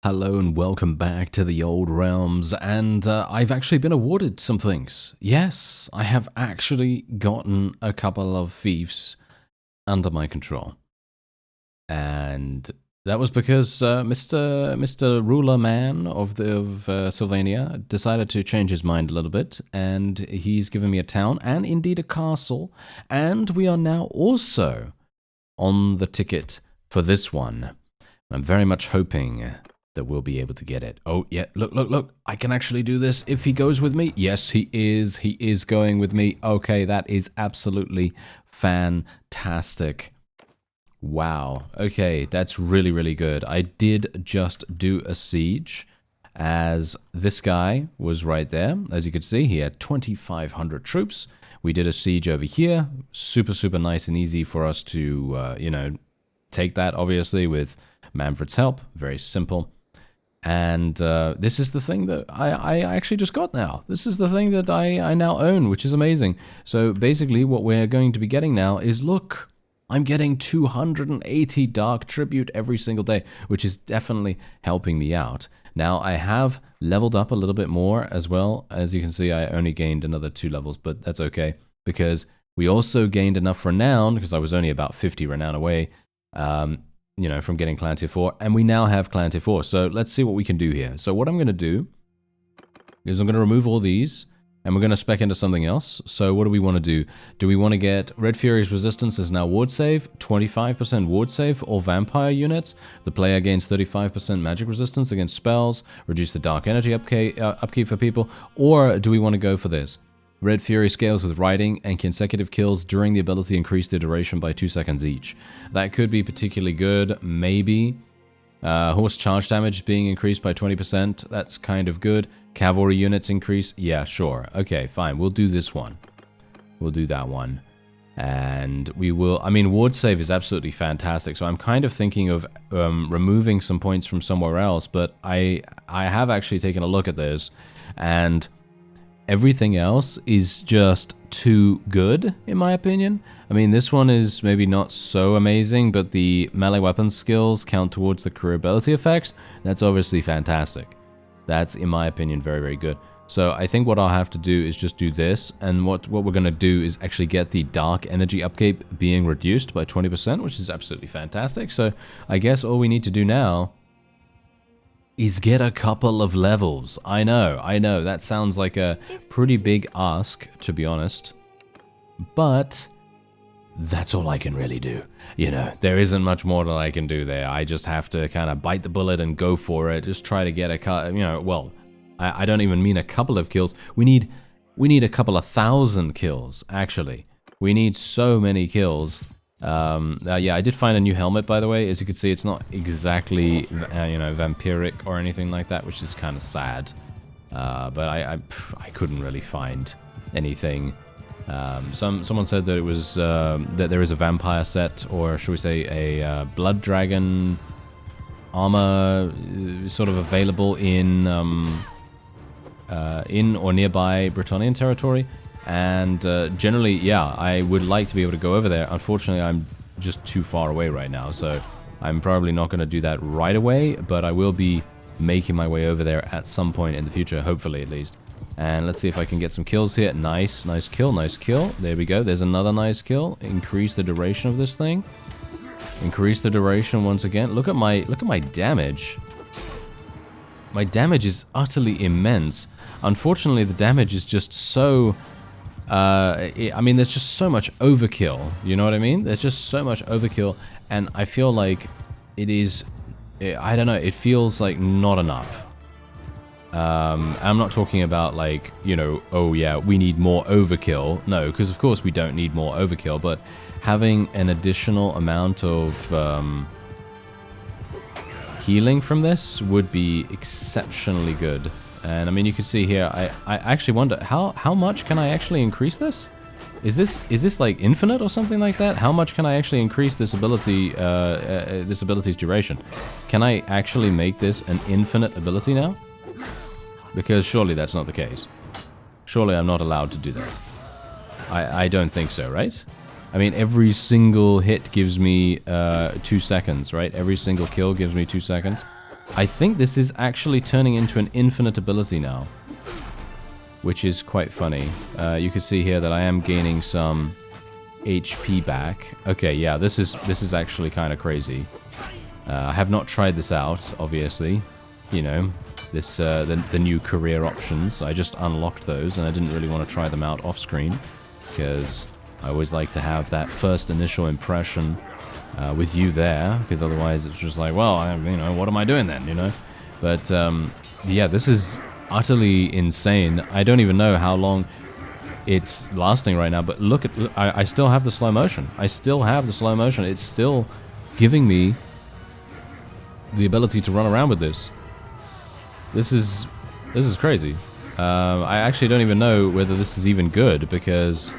Hello and welcome back to the Old Realms, and I've actually been awarded some things. Yes, I have actually gotten a couple of fiefs under my control. And that was because Mr. Ruler Man of Sylvania decided to change his mind a little bit, and he's given me a town and indeed a castle, and we are now also on the ticket for this one. I'm very much hoping that we'll be able to get it. Oh, yeah, look. I can actually do this if he goes with me. Yes, he is. He is going with me. Okay, that is absolutely fantastic. Wow. Okay, that's really, really good. I did just do a siege as this guy was right there. As you could see, he had 2,500 troops. We did a siege over here. Super, super nice and easy for us to, take that, obviously, with Manfred's help. Very simple. And this is the thing that I actually just got now. This is the thing that I now own, which is amazing. So basically what we're going to be getting now is, look, I'm getting 280 Dark Tribute every single day, which is definitely helping me out. Now, I have leveled up a little bit more as well. As you can see, I only gained another 2 levels, but that's okay, because we also gained enough renown, because I was only about 50 renown away, from getting Clan Tier 4, and we now have Clan Tier 4. So let's see what we can do here. So what I'm going to do is I'm going to remove all these, and we're going to spec into something else. So what do we want to do? Do we want to get Red Fury's resistance is now ward save, 25% ward save for all vampire units. The player gains 35% magic resistance against spells, reduce the dark energy upkeep for people. Or do we want to go for this? Red Fury scales with riding, and consecutive kills during the ability increase their duration by 2 seconds each. That could be particularly good, maybe. Horse charge damage being increased by 20%, that's kind of good. Cavalry units increase, yeah, sure. Okay, fine, we'll do this one. We'll do that one. And we will, ward save is absolutely fantastic, so I'm kind of thinking of removing some points from somewhere else, but I have actually taken a look at this, and everything else is just too good, in my opinion. This one is maybe not so amazing, but the melee weapons skills count towards the career ability effects. That's obviously fantastic. That's, in my opinion, very, very good. So I think what I'll have to do is just do this, and what we're going to do is actually get the dark energy upkeep being reduced by 20%, which is absolutely fantastic. So I guess all we need to do now is get a couple of levels. I know, that sounds like a pretty big ask, to be honest. But that's all I can really do. There isn't much more that I can do there. I just have to kind of bite the bullet and go for it. Just try to get I don't even mean a couple of kills. We need a couple of thousand kills, actually. We need so many kills. Yeah, I did find a new helmet, by the way. As you can see, it's not exactly, vampiric or anything like that, which is kind of sad. But I couldn't really find anything. Someone said that it was that there is a vampire set, or should we say a blood dragon armor, sort of available in or nearby Bretonnian territory. And generally, yeah, I would like to be able to go over there. Unfortunately, I'm just too far away right now, so I'm probably not going to do that right away, but I will be making my way over there at some point in the future, hopefully at least. And let's see if I can get some kills here. Nice kill. There we go. There's another nice kill. Increase the duration of this thing. Increase the duration once again. Look at my damage. My damage is utterly immense. Unfortunately, the damage is just so... there's just so much overkill, you know what I mean? There's just so much overkill, and I feel like it is, I don't know, it feels like not enough. I'm not talking about like, oh yeah, we need more overkill. No, because of course we don't need more overkill, but having an additional amount of healing from this would be exceptionally good. And you can see here, I actually wonder, how much can I actually increase this? Is this like infinite or something like that? How much can I actually increase this ability, this ability's duration? Can I actually make this an infinite ability now? Because surely that's not the case. Surely I'm not allowed to do that. I don't think so, right? Every single hit gives me 2 seconds, right? Every single kill gives me 2 seconds. I think this is actually turning into an infinite ability now, which is quite funny. You can see here that I am gaining some HP back. Okay, yeah, this is actually kind of crazy. I have not tried this out, obviously. You know, this the new career options. I just unlocked those, and I didn't really want to try them out off screen because I always like to have that first initial impression with you there, because otherwise it's just like, well, you know, what am I doing then, you know? But yeah, this is utterly insane. I don't even know how long it's lasting right now, but look at, I still have the slow motion. I still have the slow motion. It's still giving me the ability to run around with this. This is crazy. I actually don't even know whether this is even good, because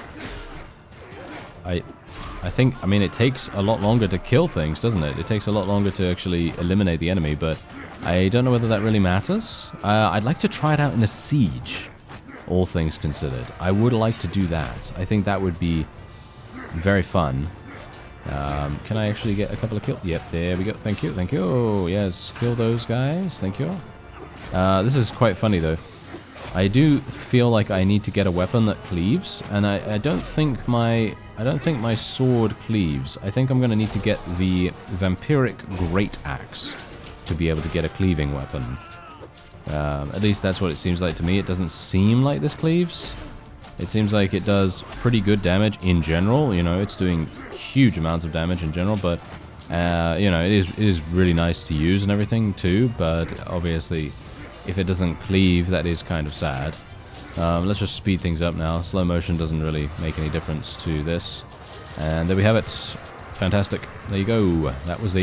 I think, I mean, it takes a lot longer to kill things, doesn't it? It takes a lot longer to actually eliminate the enemy, but I don't know whether that really matters. I'd like to try it out in a siege, all things considered. I would like to do that. I think that would be very fun. Can I actually get a couple of kills? Yep, there we go. Thank you, thank you. Yes, kill those guys. Thank you. This is quite funny, though. I do feel like I need to get a weapon that cleaves, and I don't think my sword cleaves. I think I'm going to need to get the Vampiric Great Axe to be able to get a cleaving weapon. At least that's what it seems like to me. It doesn't seem like this cleaves. It seems like it does pretty good damage in general. You know, it's doing huge amounts of damage in general, but you know, it is really nice to use and everything too. But obviously, if it doesn't cleave, that is kind of sad. Let's just speed things up now. Slow motion doesn't really make any difference to this. And there we have it. Fantastic. There you go. That was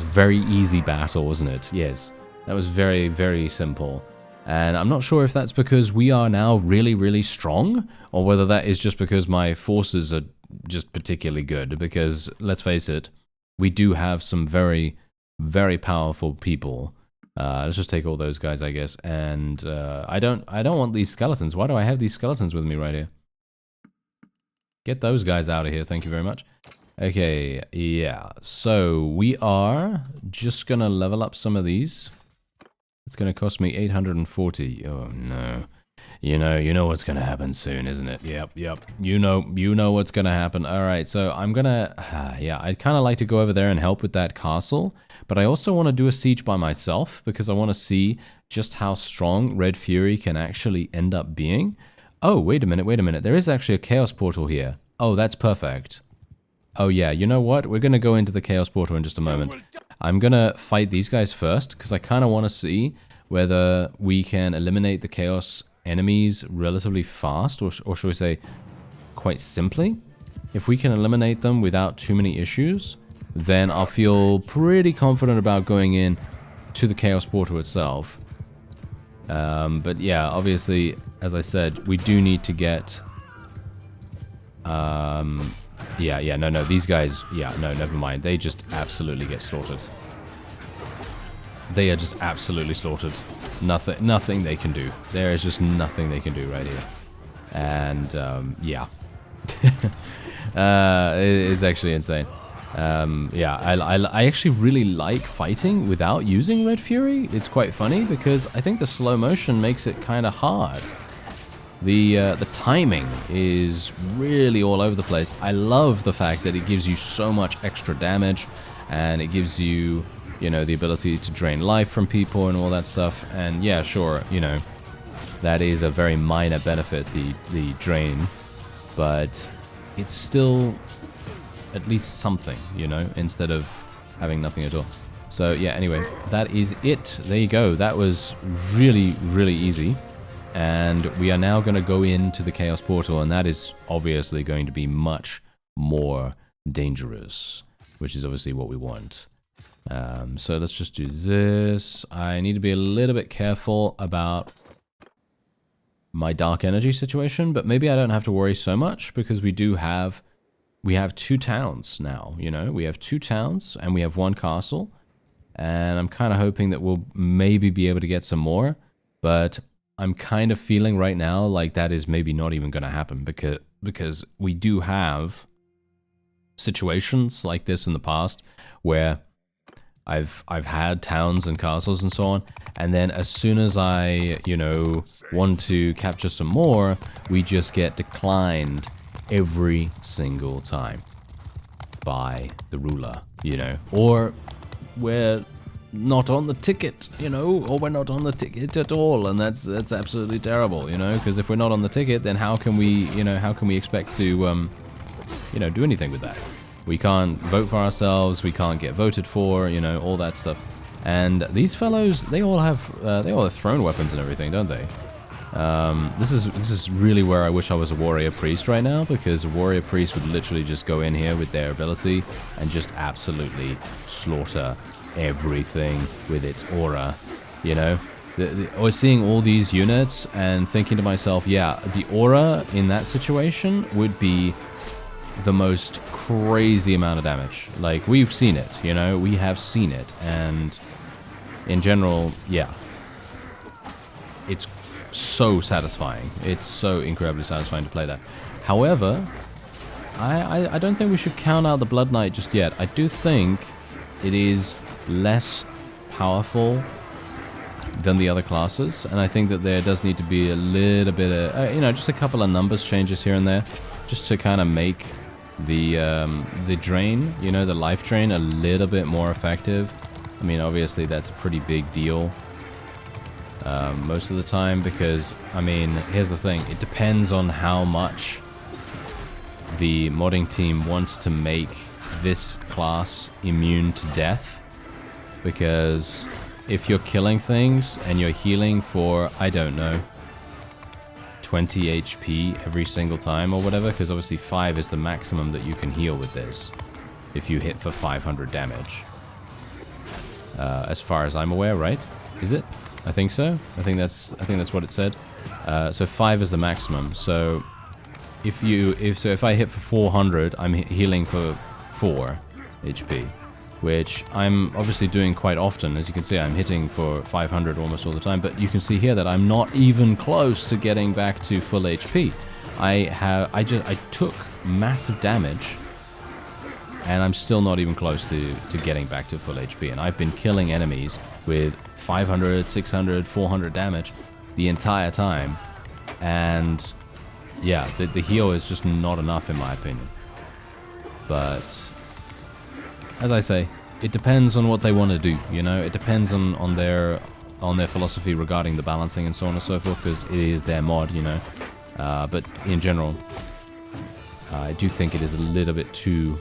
very easy battle, wasn't it? Yes. That was very, very simple. And I'm not sure if that's because we are now really, really strong, or whether that is just because my forces are just particularly good. Because, let's face it, we do have some very, very powerful people. Let's just take all those guys, I guess. And I don't want these skeletons. Why do I have these skeletons with me right here? Get those guys out of here. Thank you very much. Okay, yeah. So we are just gonna level up some of these. It's gonna cost me 840. Oh no. You know what's gonna happen soon, isn't it? Yep. You know what's gonna happen. All right, so I'm gonna, yeah, I'd kind of like to go over there and help with that castle, but I also want to do a siege by myself because I want to see just how strong Red Fury can actually end up being. Oh, wait a minute. There is actually a Chaos Portal here. Oh, that's perfect. Oh yeah, you know what? We're gonna go into the Chaos Portal in just a moment. I'm gonna fight these guys first because I kind of want to see whether we can eliminate the Chaos enemies relatively fast, or should we say quite simply. If we can eliminate them without too many issues, then I'll feel pretty confident about going in to the Chaos Portal itself. But yeah, obviously, as I said, we do need to get yeah, no, these guys, yeah, no, never mind. They just absolutely get slaughtered. They are just absolutely slaughtered. Nothing they can do. There is just nothing they can do right here. And, yeah. It's actually insane. Yeah, I actually really like fighting without using Red Fury. It's quite funny because I think the slow motion makes it kind of hard. The timing is really all over the place. I love the fact that it gives you so much extra damage, and it gives you, you know, the ability to drain life from people and all that stuff. And yeah, sure, you know, that is a very minor benefit, the drain, but it's still at least something, you know, instead of having nothing at all. So yeah, anyway, that is it. There you go. That was really, really easy. And we are now going to go into the Chaos Portal, and that is obviously going to be much more dangerous, which is obviously what we want. So let's just do this. I need to be a little bit careful about my dark energy situation, but maybe I don't have to worry so much because we have 2 towns now, you know? We have 2 towns and we have 1 castle, and I'm kind of hoping that we'll maybe be able to get some more, but I'm kind of feeling right now like that is maybe not even going to happen because we do have situations like this in the past where I've had towns and castles and so on, and then as soon as I, you know, want to capture some more, we just get declined every single time by the ruler, you know, or we're not on the ticket, you know, or we're not on the ticket at all, and that's absolutely terrible, you know, because if we're not on the ticket, then how can we, you know, how can we expect to, you know, do anything with that? We can't vote for ourselves, we can't get voted for, you know, all that stuff. And these fellows, they all have thrown weapons and everything, don't they? This is really where I wish I was a warrior priest right now, because a warrior priest would literally just go in here with their ability and just absolutely slaughter everything with its aura, you know? I was seeing all these units and thinking to myself, yeah, the aura in that situation would be the most crazy amount of damage. Like, we've seen it, you know, we have seen it, and in general, yeah, it's so satisfying. It's so incredibly satisfying to play that. However, I don't think we should count out the Blood Knight just yet. I do think it is less powerful than the other classes, and I think that there does need to be a little bit of, you know, just a couple of numbers changes here and there, just to kind of make the drain, you know, the life drain a little bit more effective. I mean, obviously that's a pretty big deal most of the time, because, I mean, here's the thing, it depends on how much the modding team wants to make this class immune to death, because if you're killing things and you're healing for, I don't know, 20 HP every single time or whatever, because obviously 5 is the maximum that you can heal with this if you hit for 500 damage. As far as I'm aware, right? Is it? I think so. I think that's what it said. So 5 is the maximum. So if I hit for 400, I'm healing for 4 HP, which I'm obviously doing quite often. As you can see, I'm hitting for 500 almost all the time, but you can see here that I'm not even close to getting back to full HP. I took massive damage, and I'm still not even close to getting back to full HP, and I've been killing enemies with 500, 600, 400 damage the entire time, and yeah, the heal is just not enough in my opinion. But as I say, it depends on what they want to do, you know? It depends on their philosophy regarding the balancing and so on and so forth, because it is their mod, you know? But in general, I do think it is a little bit too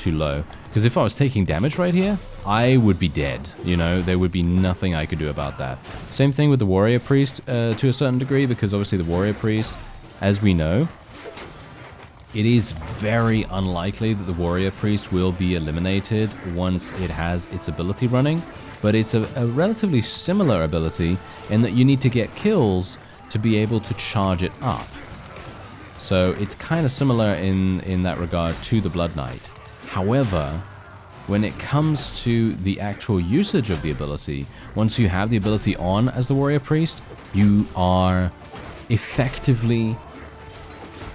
low. Because if I was taking damage right here, I would be dead, you know? There would be nothing I could do about that. Same thing with the Warrior Priest to a certain degree, because obviously the Warrior Priest, as we know, it is very unlikely that the Warrior Priest will be eliminated once it has its ability running, but it's a relatively similar ability in that you need to get kills to be able to charge it up. So it's kind of similar in that regard to the Blood Knight. However, when it comes to the actual usage of the ability, once you have the ability on as the Warrior Priest, you are effectively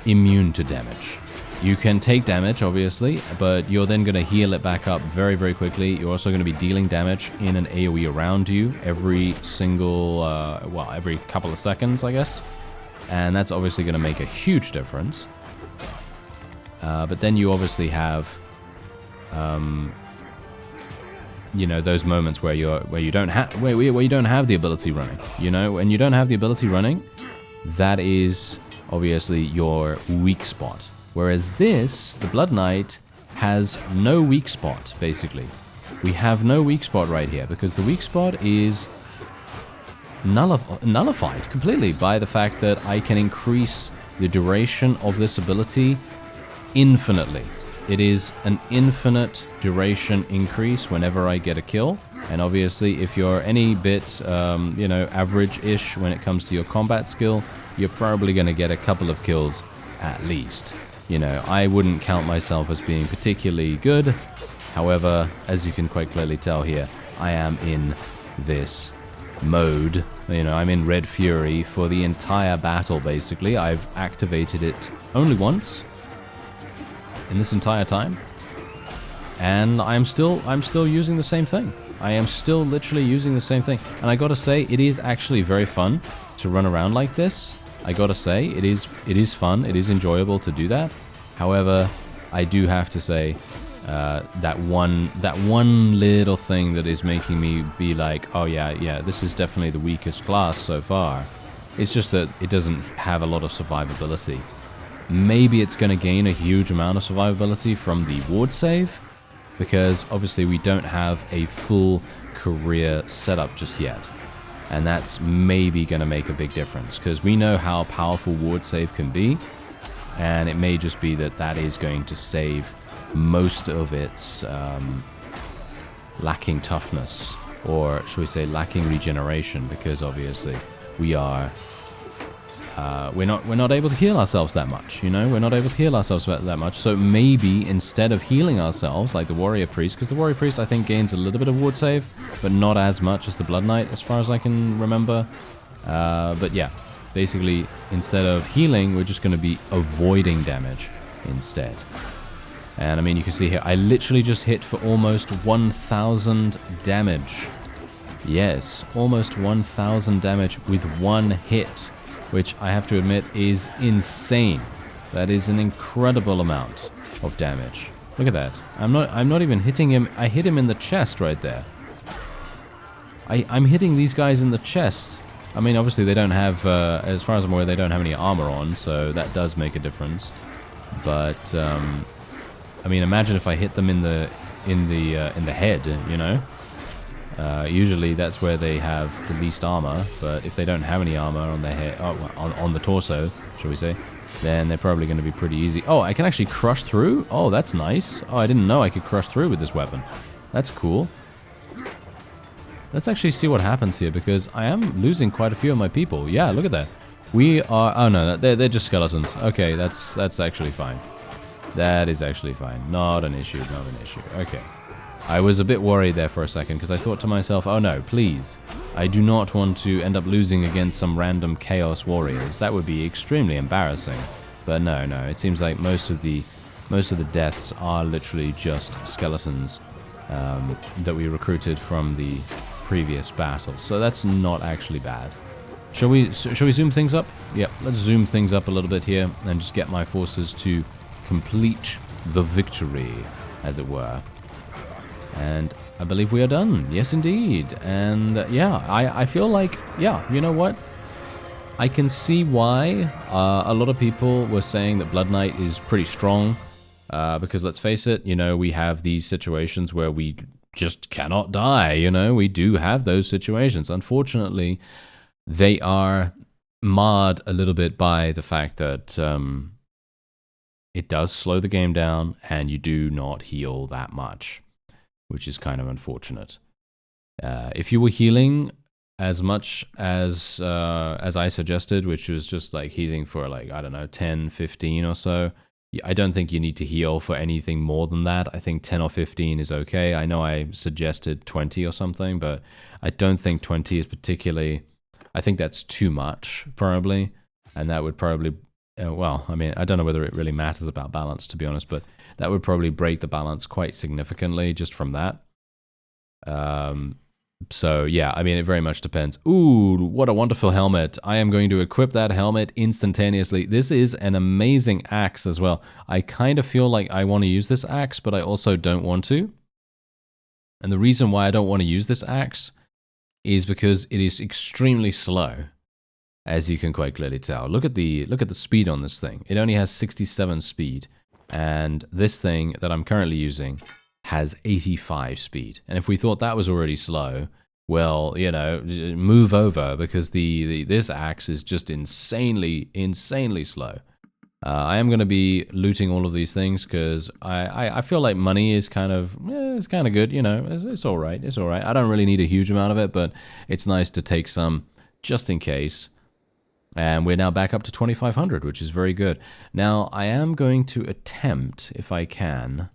immune to damage. You can take damage, obviously, but you're then going to heal it back up very, very quickly. You're also going to be dealing damage in an AoE around you every single, well, every couple of seconds, I guess. And that's obviously going to make a huge difference. But then you obviously have, you know, those moments where you don't have the ability running. You know, when you don't have the ability running, that is obviously your weak spot. Whereas this, the Blood Knight, has no weak spot, basically. We have no weak spot right here, because the weak spot is nullified completely by the fact that I can increase the duration of this ability infinitely. It is an infinite duration increase whenever I get a kill. And obviously, if you're any bit, you know, average-ish when it comes to your combat skill, you're probably going to get a couple of kills at least. You know, I wouldn't count myself as being particularly good. However, as you can quite clearly tell here, I am in this mode. You know, I'm in Red Fury for the entire battle, basically. I've activated it only once in this entire time. And I'm still using the same thing. I am still literally using the same thing. And I gotta say, it is actually very fun to run around like this. I gotta say, it is fun. It is enjoyable to do that. However, I do have to say, that one little thing that is making me be like, oh yeah, this is definitely the weakest class so far. It's just that it doesn't have a lot of survivability. Maybe it's going to gain a huge amount of survivability from the ward save, because obviously we don't have a full career setup just yet. And that's maybe going to make a big difference, because we know how powerful ward save can be, and it may just be that that is going to save most of its lacking toughness, or should we say lacking regeneration, because obviously we are we're not able to heal ourselves that much, you know? We're not able to heal ourselves that much, so maybe instead of healing ourselves like the Warrior Priest, because the Warrior Priest I think gains a little bit of ward save, but not as much as the Blood Knight as far as I can remember. But yeah, basically instead of healing, we're just going to be avoiding damage instead. And I mean, you can see here, I literally just hit for almost 1,000 damage. Yes, almost 1,000 damage with one hit, which I have to admit is insane. That is an incredible amount of damage. Look at that. I'm not even hitting him. I hit him in the chest right there. I'm hitting these guys in the chest. I mean, obviously they don't have, as far as I'm aware, they don't have any armor on, so that does make a difference. But I mean, imagine if I hit them in the head, you know. Usually that's where they have the least armor, but if they don't have any armor on their head, on the torso, shall we say, then they're probably going to be pretty easy. Oh, I can actually crush through? Oh, that's nice. Oh, I didn't know I could crush through with this weapon. That's cool. Let's actually see what happens here, because I am losing quite a few of my people. Yeah, look at that. We are... Oh, no, they're just skeletons. Okay, that's actually fine. That is actually fine. Not an issue, not an issue. Okay. I was a bit worried there for a second, because I thought to myself, oh no, please. I do not want to end up losing against some random Chaos Warriors. That would be extremely embarrassing. But no, it seems like most of the deaths are literally just skeletons that we recruited from the previous battle. So that's not actually bad. Shall we zoom things up? Yep, let's zoom things up a little bit here and just get my forces to complete the victory, as it were. And I believe we are done. Yes, indeed. And yeah, I feel like, yeah, you know what? I can see why a lot of people were saying that Blood Knight is pretty strong. Because let's face it, you know, we have these situations where we just cannot die, you know? We do have those situations. Unfortunately, they are marred a little bit by the fact that it does slow the game down and you do not heal that much, which is kind of unfortunate. If you were healing as much as I suggested, which was just like healing for like, I don't know, 10, 15 or so, I don't think you need to heal for anything more than that. I think 10 or 15 is okay. I know I suggested 20 or something, but I don't think 20 is particularly... I think that's too much, probably. And that would probably... well, I mean, I don't know whether it really matters about balance, to be honest, but that would probably break the balance quite significantly just from that. So, yeah, I mean, it very much depends. Ooh, what a wonderful helmet. I am going to equip that helmet instantaneously. This is an amazing axe as well. I kind of feel like I want to use this axe, but I also don't want to. And the reason why I don't want to use this axe is because it is extremely slow, as you can quite clearly tell. Look at the speed on this thing. It only has 67 speed, and this thing that I'm currently using has 85 speed. And if we thought that was already slow, well, you know, move over, because this axe is just insanely slow. I am going to be looting all of these things because I feel like money is kind of, it's kind of good, you know, it's all right, it's all right. I don't really need a huge amount of it, but it's nice to take some just in case. And we're now back up to 2,500, which is very good. Now, I am going to attempt, if I can...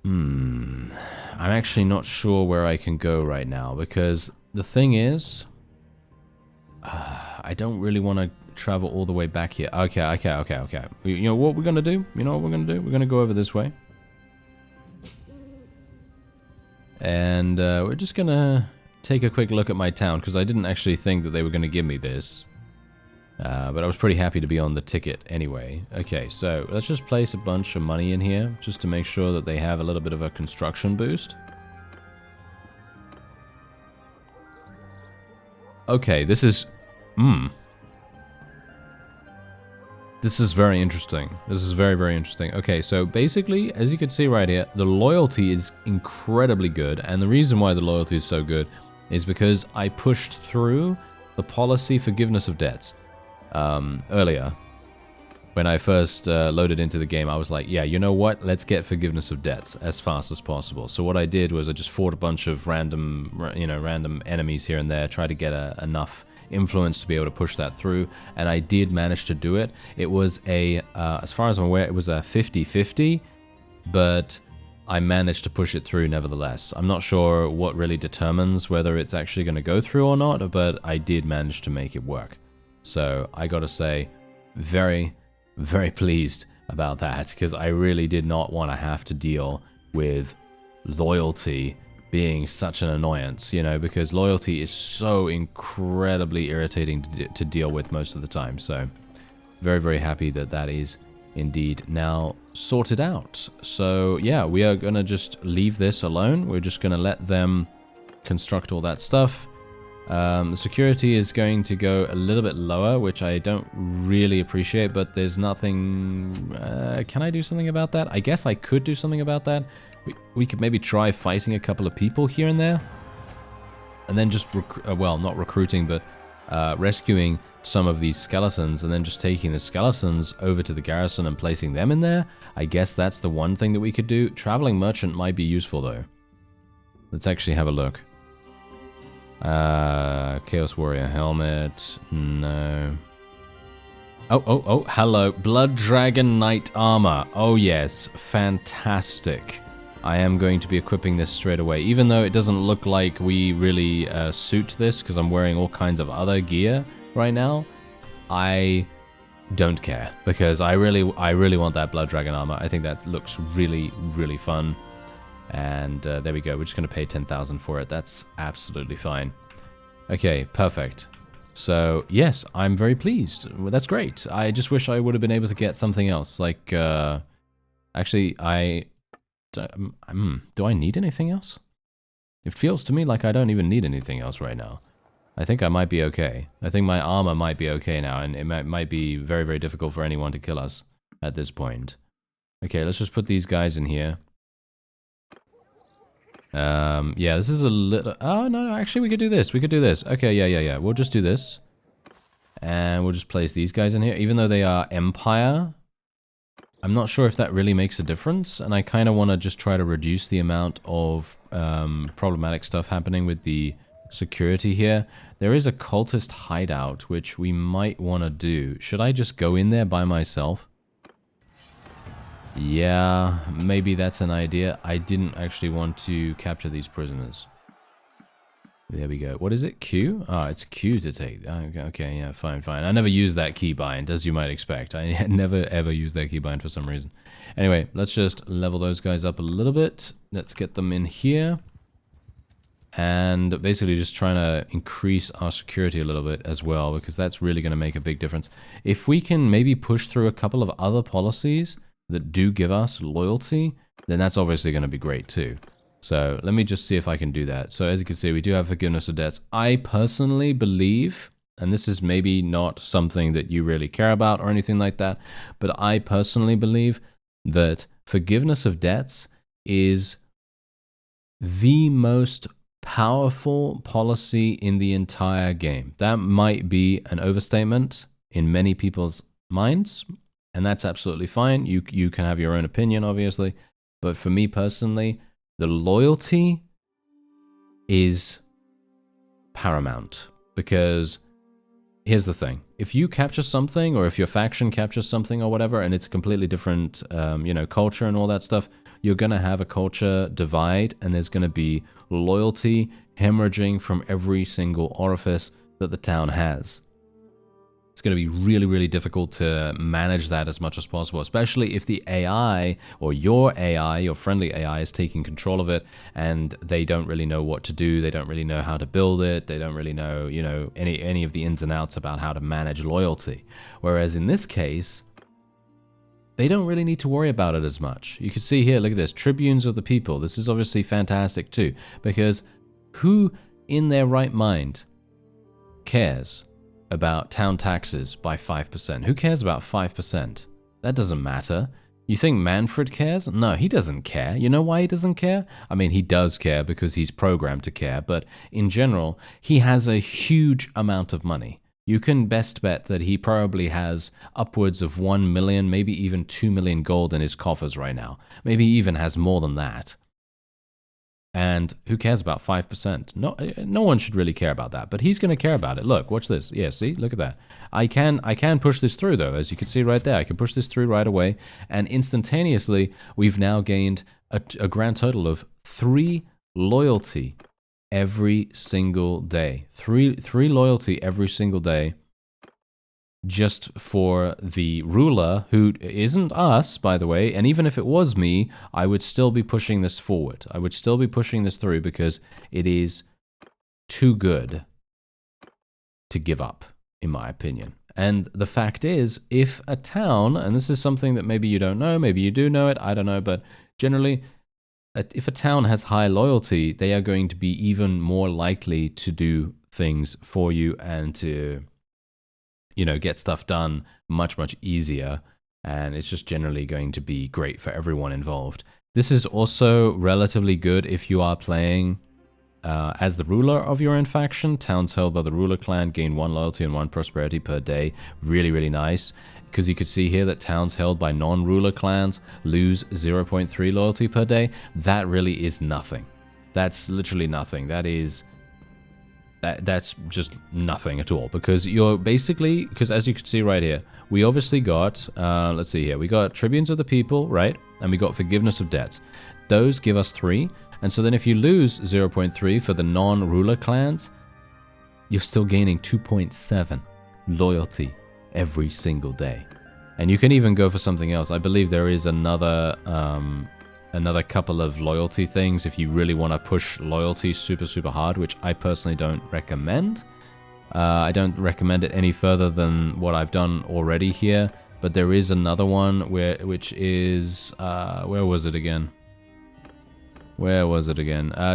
I'm actually not sure where I can go right now, because the thing is, I don't really want to travel all the way back here. Okay. You know what we're going to do? You know what we're going to do? We're going to go over this way. And we're just gonna take a quick look at my town, because I didn't actually think that they were gonna give me this. But I was pretty happy to be on the ticket anyway. Okay, so let's just place a bunch of money in here, just to make sure that they have a little bit of a construction boost. Okay, this is... This is very interesting. This is very, very interesting. Okay, so basically, as you can see right here, the loyalty is incredibly good. And the reason why the loyalty is so good is because I pushed through the policy forgiveness of debts earlier. When I first loaded into the game, I was like, yeah, you know what? Let's get forgiveness of debts as fast as possible. So what I did was I just fought a bunch of random enemies here and there, try to get enough influence to be able to push that through, and I did manage to do it. It was a, as far as I'm aware, it was a 50-50, but I managed to push it through nevertheless. I'm not sure what really determines whether it's actually going to go through or not, but I did manage to make it work. So I gotta say, very, very pleased about that, because I really did not want to have to deal with loyalty being such an annoyance, you know, because loyalty is so incredibly irritating to deal with most of the time. So very, very happy that that is indeed now sorted out. So yeah, we are going to just leave this alone. We're just going to let them construct all that stuff. The security is going to go a little bit lower, which I don't really appreciate, but there's nothing... can I do something about that? I guess I could do something about that. We could maybe try fighting a couple of people here and there. And then just, well, not recruiting, but rescuing some of these skeletons, and then just taking the skeletons over to the garrison and placing them in there. I guess that's the one thing that we could do. Traveling merchant might be useful, though. Let's actually have a look. Chaos Warrior helmet. No. Oh, hello. Blood Dragon Knight armor. Oh, yes. Fantastic. I am going to be equipping this straight away, even though it doesn't look like we really suit this, because I'm wearing all kinds of other gear right now. I don't care, because I really want that Blood Dragon armor. I think that looks really, really fun. And there we go. We're just going to pay 10,000 for it. That's absolutely fine. Okay, perfect. So, yes, I'm very pleased. Well, that's great. I just wish I would have been able to get something else. Like, actually, do I need anything else? It feels to me like I don't even need anything else right now. I think I might be okay. I think my armor might be okay now, and it might be very, very difficult for anyone to kill us at this point. Okay, let's just put these guys in here. Yeah, this is a little... Oh, no, actually, we could do this. We could do this. Okay, yeah. We'll just do this. And we'll just place these guys in here. Even though they are Empire, I'm not sure if that really makes a difference. And I kind of want to just try to reduce the amount of problematic stuff happening with the security here. There is a cultist hideout, which we might want to do. Should I just go in there by myself? Yeah, maybe that's an idea. I didn't actually want to capture these prisoners. There we go. What is it? Q? Oh, it's Q to take. Okay, yeah, fine. I never use that keybind, as you might expect. I never, ever use that keybind for some reason. Anyway, let's just level those guys up a little bit. Let's get them in here. And basically just trying to increase our security a little bit as well, because that's really going to make a big difference. If we can maybe push through a couple of other policies that do give us loyalty, then that's obviously going to be great too. So let me just see if I can do that. So as you can see, we do have forgiveness of debts. I personally believe, and this is maybe not something that you really care about or anything like that, but I personally believe that forgiveness of debts is the most powerful policy in the entire game. That might be an overstatement in many people's minds, and that's absolutely fine. You can have your own opinion, obviously. But for me personally, the loyalty is paramount. Because here's the thing. If you capture something, or if your faction captures something or whatever, and it's a completely different culture and all that stuff, you're going to have a culture divide, and there's going to be loyalty hemorrhaging from every single orifice that the town has. It's going to be really, really difficult to manage that as much as possible, especially if the AI or your AI, your friendly AI, is taking control of it and they don't really know what to do. They don't really know how to build it. They don't really know, you know, any of the ins and outs about how to manage loyalty. Whereas in this case, they don't really need to worry about it as much. You can see here, look at this, Tribunes of the People. This is obviously fantastic too, because who in their right mind cares about town taxes by 5%? Who cares about 5%? That doesn't matter. You think Manfred cares? No, he doesn't care. You know why he doesn't care? I mean, he does care because he's programmed to care, but in general, he has a huge amount of money. You can best bet that he probably has upwards of 1 million, maybe even 2 million gold in his coffers right now. Maybe he even has more than that. And who cares about 5%? No one should really care about that, but he's going to care about it. Look, watch this. Yeah, see? Look at that. I can push this through, though, as you can see right there. I can push this through right away, and instantaneously, we've now gained a grand total of 3 loyalty every single day. Three loyalty every single day, just for the ruler, who isn't us, by the way. And even if it was me, I would still be pushing this forward. I would still be pushing this through because it is too good to give up, in my opinion. And the fact is, if a town, and this is something that maybe you don't know, maybe you do know it, I don't know, but generally, if a town has high loyalty, they are going to be even more likely to do things for you and to, you know, get stuff done much, much easier. And it's just generally going to be great for everyone involved. This is also relatively good if you are playing as the ruler of your own faction. Towns held by the ruler clan gain 1 loyalty and 1 prosperity per day. Really, really nice. Because you could see here that towns held by non-ruler clans lose 0.3 loyalty per day. That really is nothing. That's literally nothing. That's just nothing at all. Because you're basically, because as you can see right here, we obviously got, let's see here, we got Tribunes of the People, right? And we got Forgiveness of Debts. Those give us 3. And so then if you lose 0.3 for the non-ruler clans, you're still gaining 2.7 loyalty every single day. And you can even go for something else. I believe there is another couple of loyalty things if you really want to push loyalty super, super hard, which I personally don't recommend. I don't recommend it any further than what I've done already here. But there is another one which is, where was it again?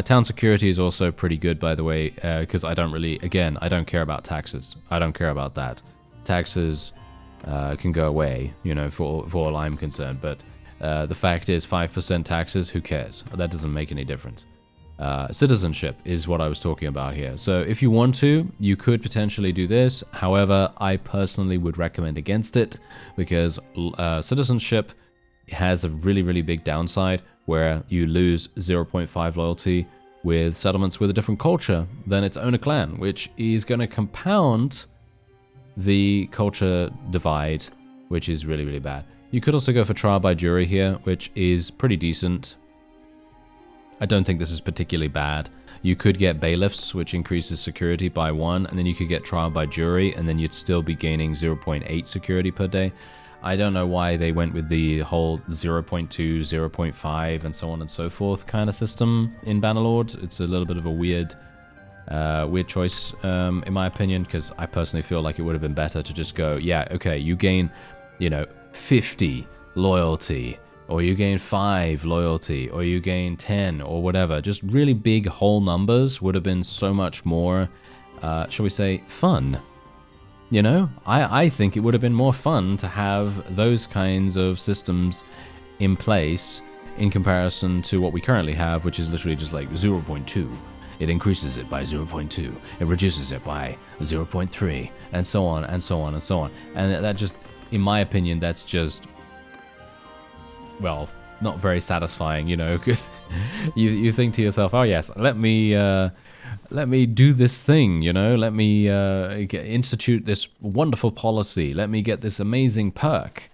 Town security is also pretty good, by the way, because I don't really, again, I don't care about taxes. I don't care about that. Taxes can go away, you know, for all I'm concerned. But the fact is, 5% taxes, who cares? That doesn't make any difference. Citizenship is what I was talking about here. So if you want to, you could potentially do this. However, I personally would recommend against it because citizenship has a really, really big downside where you lose 0.5 loyalty with settlements with a different culture than its owner clan, which is going to compound the culture divide, which is really, really bad. You could also go for trial by jury here, which is pretty decent. I don't think this is particularly bad. You could get bailiffs, which increases security by 1, and then you could get trial by jury, and then you'd still be gaining 0.8 security per day. I don't know why they went with the whole 0.2, 0.5, and so on and so forth kind of system in Bannerlord. It's a little bit of a weird choice, in my opinion, because I personally feel like it would have been better to just go, yeah, okay, you gain, you know, 50 loyalty, or you gain 5 loyalty, or you gain 10, or whatever. Just really big whole numbers would have been so much more, shall we say, fun. You know, I think it would have been more fun to have those kinds of systems in place in comparison to what we currently have, which is literally just like 0.2. It increases it by 0.2. It reduces it by 0.3, and so on, and so on, and so on. And that just, in my opinion, that's just, well, not very satisfying, you know, because you think to yourself, oh yes, let me do this thing, you know, let me institute this wonderful policy, let me get this amazing perk.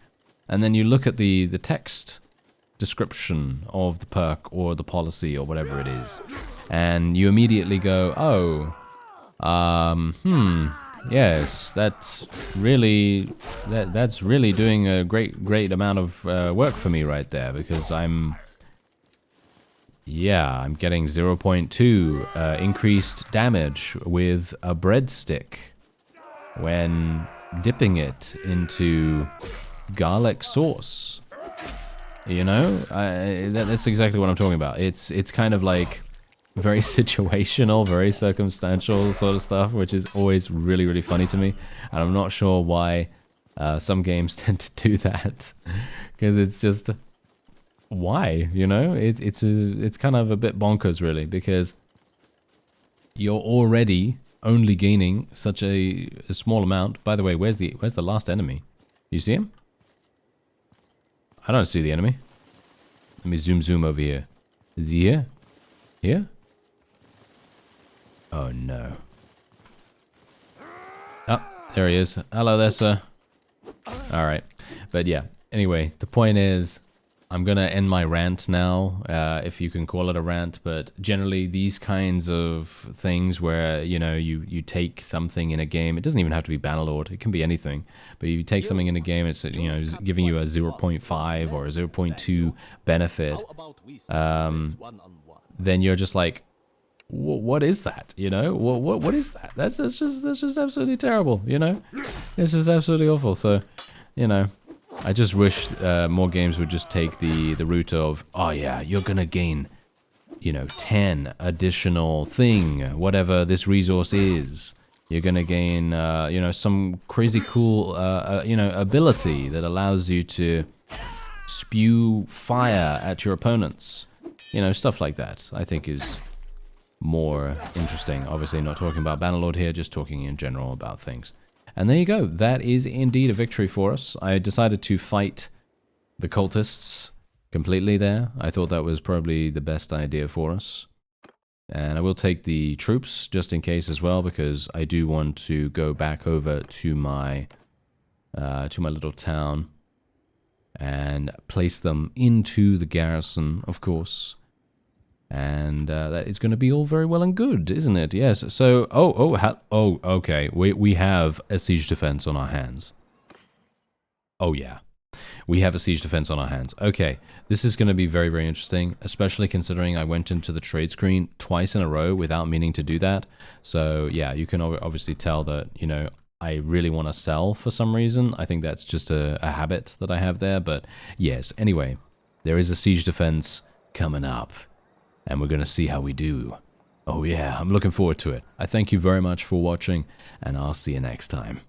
And then you look at the text description of the perk or the policy or whatever it is, and you immediately go, oh, Yes, that's really that's really doing a great amount of work for me right there, because I'm getting 0.2 increased damage with a breadstick when dipping it into garlic sauce. You know, that's exactly what I'm talking about. It's kind of like very situational, very circumstantial sort of stuff, which is always really funny to me. And I'm not sure why some games tend to do that, because it's just, why? You know, it's kind of a bit bonkers, really, because you're already only gaining such a small amount. By the way, where's the last enemy? You see him? I don't see the enemy. Let me zoom over here. Is he here? Here? Oh no. Oh, there he is. Hello there, sir. Alright. But yeah, anyway, the point is, I'm gonna end my rant now, if you can call it a rant, but generally these kinds of things where, you know, you take something in a game, it doesn't even have to be Bannerlord, it can be anything, but you take something in a game, it's, you know, giving you a 0.5 or a 0.2 benefit, then you're just like, what is that? You know, what is that? That's just absolutely terrible. You know, it's just absolutely awful. So, you know, I just wish more games would just take the route of, oh yeah, you're gonna gain, you know, 10 additional thing, whatever this resource is. You're gonna gain, you know, some crazy cool, you know, ability that allows you to spew fire at your opponents. You know, stuff like that, I think is more interesting. Obviously not talking about Bannerlord here, just talking in general about things. And there you go. That is indeed a victory for us. I decided to fight the cultists completely there. I thought that was probably the best idea for us. And I will take the troops just in case as well, because I do want to go back over to my little town and place them into the garrison, of course. And that is going to be all very well and good, isn't it? Yes. So, okay. We have a siege defense on our hands. Oh yeah, we have a siege defense on our hands. Okay, this is going to be very interesting, especially considering I went into the trade screen twice in a row without meaning to do that. So yeah, you can obviously tell that, you know, I really want to sell for some reason. I think that's just a habit that I have there. But yes, anyway, there is a siege defense coming up. And we're going to see how we do. Oh yeah, I'm looking forward to it. I thank you very much for watching, and I'll see you next time.